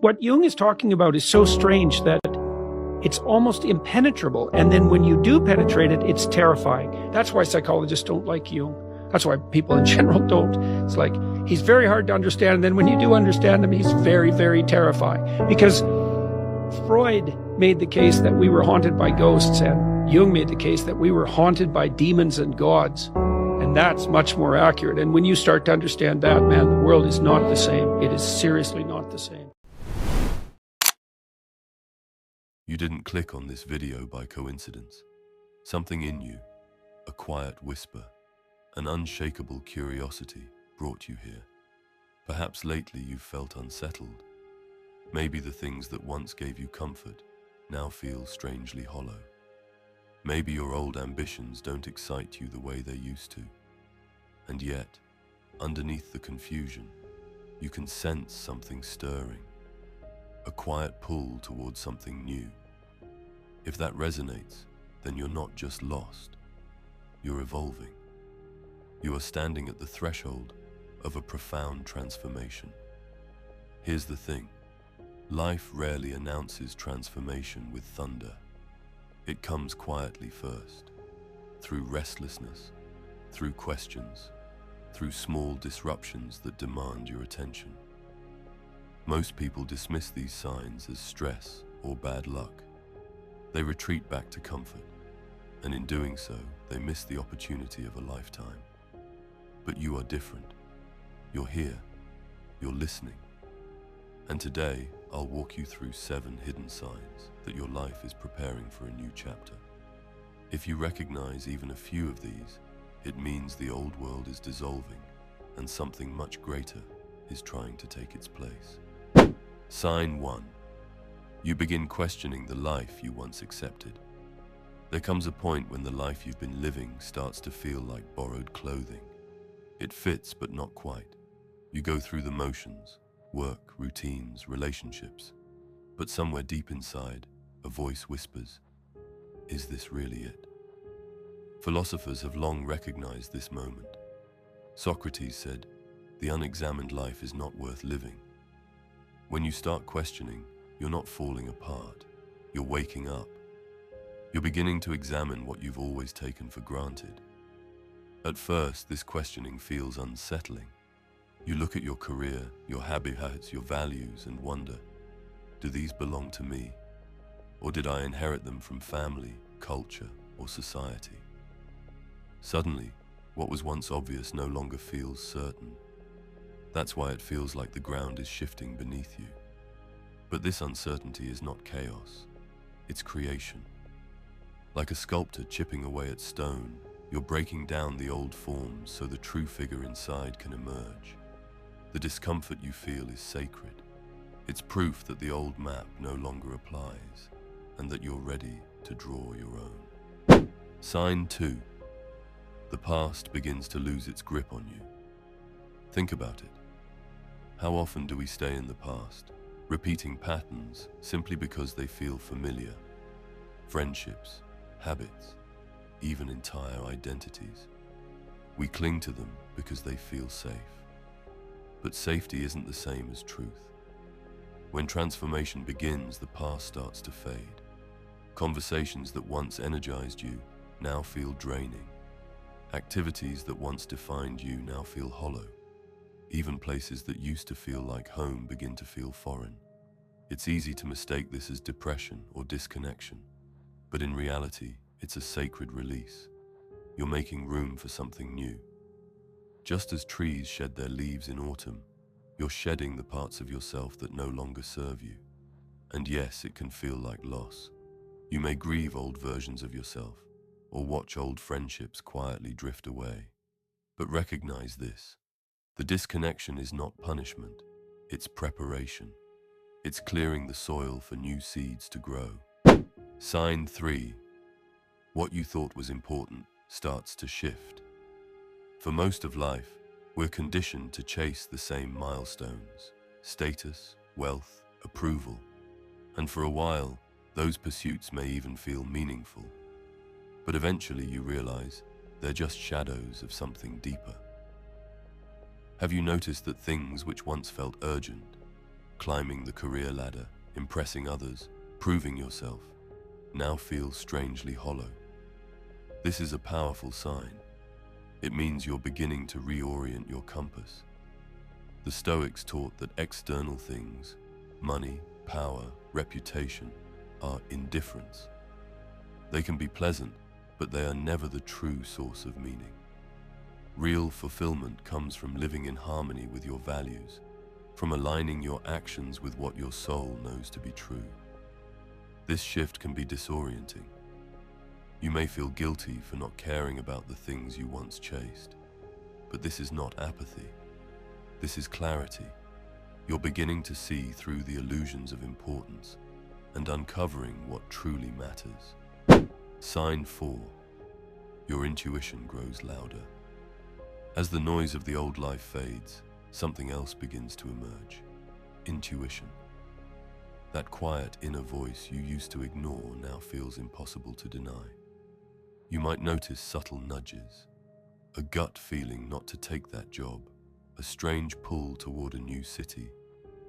what Jung is talking about is so strange that it's almost impenetrable. And then when you do penetrate it, it's terrifying. That's why psychologists don't like Jung. That's why people in general don't. It's like, he's very hard to understand. And then when you do understand him, he's very, very terrifying. Because Freud made the case that we were haunted by ghosts, and Jung made the case that we were haunted by demons and gods. And that's much more accurate. And when you start to understand that, man, the world is not the same. It is seriously not the same. You didn't click on this video by coincidence. Something in you, a quiet whisper, an unshakable curiosity brought you here. Perhaps lately you've felt unsettled. Maybe the things that once gave you comfort now feel strangely hollow. Maybe your old ambitions don't excite you the way they used to. And yet, underneath the confusion, you can sense something stirring. A quiet pull towards something new. If that resonates, then you're not just lost, you're evolving. You are standing at the threshold of a profound transformation. Here's the thing, life rarely announces transformation with thunder. It comes quietly first, through restlessness, through questions, through small disruptions that demand your attention. Most people dismiss these signs as stress or bad luck. They retreat back to comfort, and in doing so, they miss the opportunity of a lifetime. But you are different. You're here. You're listening. And today, I'll walk you through 7 hidden signs that your life is preparing for a new chapter. If you recognize even a few of these, it means the old world is dissolving, and something much greater is trying to take its place. Sign 1. You begin questioning the life you once accepted. There comes a point when the life you've been living starts to feel like borrowed clothing. It fits, but not quite. You go through the motions, work, routines, relationships. But somewhere deep inside, a voice whispers, "Is this really it?" Philosophers have long recognized this moment. Socrates said, "The unexamined life is not worth living." When you start questioning, you're not falling apart. You're waking up. You're beginning to examine what you've always taken for granted. At first, this questioning feels unsettling. You look at your career, your habits, your values, and wonder, do these belong to me? Or did I inherit them from family, culture, or society? Suddenly, what was once obvious no longer feels certain. That's why it feels like the ground is shifting beneath you. But this uncertainty is not chaos, it's creation. Like a sculptor chipping away at stone, you're breaking down the old forms so the true figure inside can emerge. The discomfort you feel is sacred. It's proof that the old map no longer applies, and that you're ready to draw your own. Sign 2. The past begins to lose its grip on you. Think about it. How often do we stay in the past, repeating patterns simply because they feel familiar? Friendships, habits, even entire identities. We cling to them because they feel safe. But safety isn't the same as truth. When transformation begins, the past starts to fade. Conversations that once energized you now feel draining. Activities that once defined you now feel hollow. Even places that used to feel like home begin to feel foreign. It's easy to mistake this as depression or disconnection, but in reality, it's a sacred release. You're making room for something new. Just as trees shed their leaves in autumn, you're shedding the parts of yourself that no longer serve you. And yes, it can feel like loss. You may grieve old versions of yourself, or watch old friendships quietly drift away. But recognize this. The disconnection is not punishment, it's preparation. It's clearing the soil for new seeds to grow. Sign 3. What you thought was important starts to shift. For most of life, we're conditioned to chase the same milestones: status, wealth, approval. And for a while, those pursuits may even feel meaningful. But eventually you realize they're just shadows of something deeper. Have you noticed that things which once felt urgent, climbing the career ladder, impressing others, proving yourself, now feels strangely hollow. This is a powerful sign. It means you're beginning to reorient your compass. The Stoics taught that external things, money, power, reputation, are indifferents. They can be pleasant, but they are never the true source of meaning. Real fulfillment comes from living in harmony with your values, from aligning your actions with what your soul knows to be true. This shift can be disorienting. You may feel guilty for not caring about the things you once chased, but this is not apathy. This is clarity. You're beginning to see through the illusions of importance and uncovering what truly matters. Sign 4. Your intuition grows louder. As the noise of the old life fades, something else begins to emerge. Intuition. That quiet inner voice you used to ignore now feels impossible to deny. You might notice subtle nudges, a gut feeling not to take that job, a strange pull toward a new city,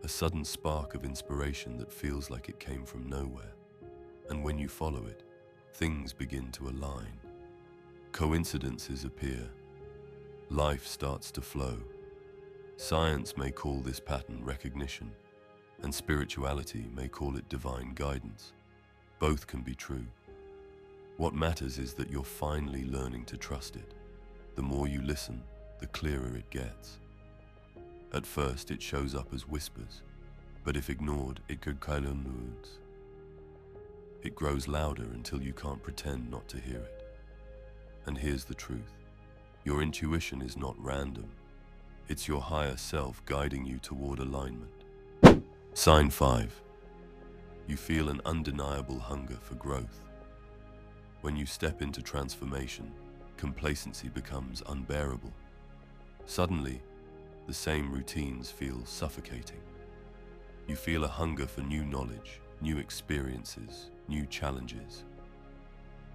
a sudden spark of inspiration that feels like it came from nowhere. And when you follow it, things begin to align. Coincidences appear. Life starts to flow. Science may call this pattern recognition, and spirituality may call it divine guidance. Both can be true. What matters is that you're finally learning to trust it. The more you listen, the clearer it gets. At first, it shows up as whispers, but if ignored, it could kill your moods. It grows louder until you can't pretend not to hear it. And here's the truth. Your intuition is not random. It's your higher self guiding you toward alignment. Sign 5. You feel an undeniable hunger for growth. When you step into transformation, complacency becomes unbearable. Suddenly, the same routines feel suffocating. You feel a hunger for new knowledge, new experiences, new challenges.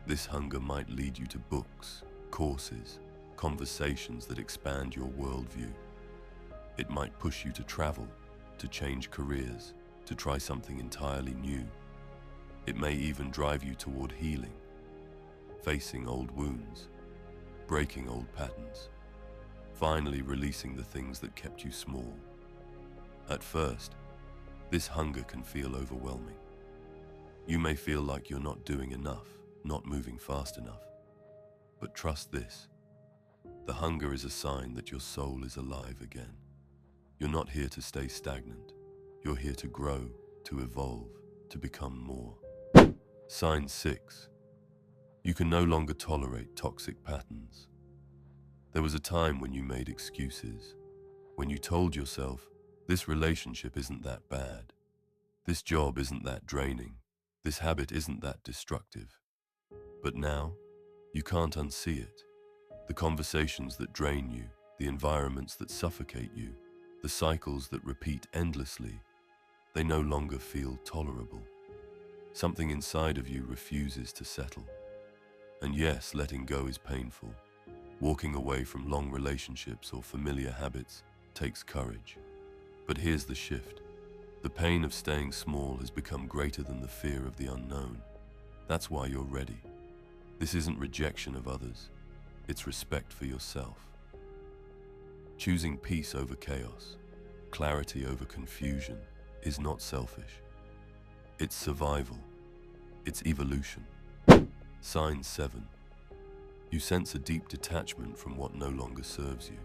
This hunger might lead you to books, courses, conversations that expand your worldview. It might push you to travel, to change careers, to try something entirely new. It may even drive you toward healing, facing old wounds, breaking old patterns, finally releasing the things that kept you small. At first, this hunger can feel overwhelming. You may feel like you're not doing enough, not moving fast enough. But trust this. The hunger is a sign that your soul is alive again. You're not here to stay stagnant. You're here to grow, to evolve, to become more. Sign 6. You can no longer tolerate toxic patterns. There was a time when you made excuses, when you told yourself, this relationship isn't that bad, this job isn't that draining, this habit isn't that destructive. But now, you can't unsee it. The conversations that drain you, the environments that suffocate you, the cycles that repeat endlessly, they no longer feel tolerable. Something inside of you refuses to settle. And yes, letting go is painful. Walking away from long relationships or familiar habits takes courage. But here's the shift. The pain of staying small has become greater than the fear of the unknown. That's why you're ready. This isn't rejection of others. It's respect for yourself. Choosing peace over chaos, clarity over confusion, is not selfish. It's survival. It's evolution. Sign 7. You sense a deep detachment from what no longer serves you.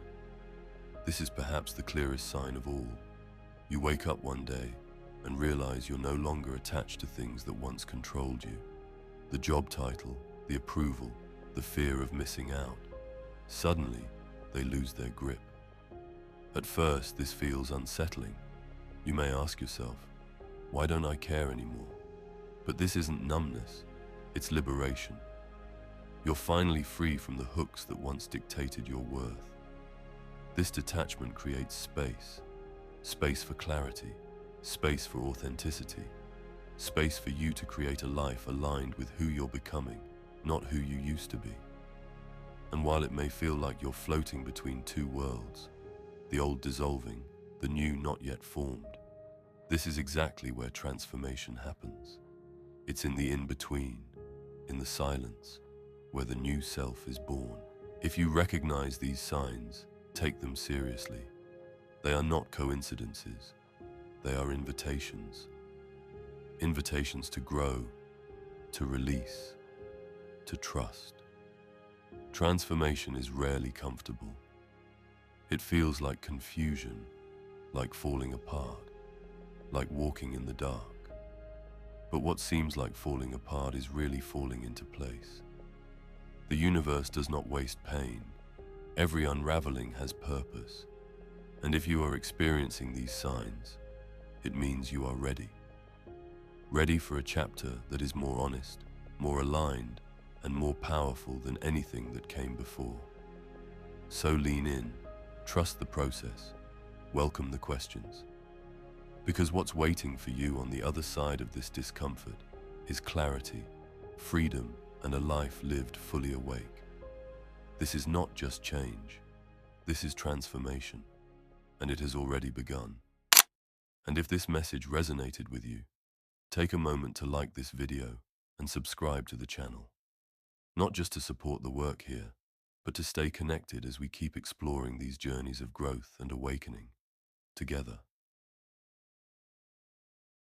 This is perhaps the clearest sign of all. You wake up one day and realize you're no longer attached to things that once controlled you. The job title, the approval, the fear of missing out. Suddenly, they lose their grip. At first, this feels unsettling. You may ask yourself, why don't I care anymore? But this isn't numbness, it's liberation. You're finally free from the hooks that once dictated your worth. This detachment creates space. Space for clarity, space for authenticity, space for you to create a life aligned with who you're becoming, not who you used to be. And while it may feel like you're floating between two worlds, the old dissolving, the new not yet formed, This is exactly where transformation happens. It's in the in-between, in the silence, where the new self is born. If you recognize these signs, take them seriously. They are not coincidences. They are invitations. Invitations to grow, to release, to trust. Transformation is rarely comfortable. It feels like confusion, like falling apart, like walking in the dark. But what seems like falling apart is really falling into place. The universe does not waste pain. Every unraveling has purpose. And if you are experiencing these signs, it means you are ready. Ready for a chapter that is more honest, more aligned, and more powerful than anything that came before. So lean in, trust the process, welcome the questions. Because what's waiting for you on the other side of this discomfort is clarity, freedom, and a life lived fully awake. This is not just change, this is transformation, and it has already begun. And if this message resonated with you, take a moment to like this video and subscribe to the channel. Not just to support the work here, but to stay connected as we keep exploring these journeys of growth and awakening together.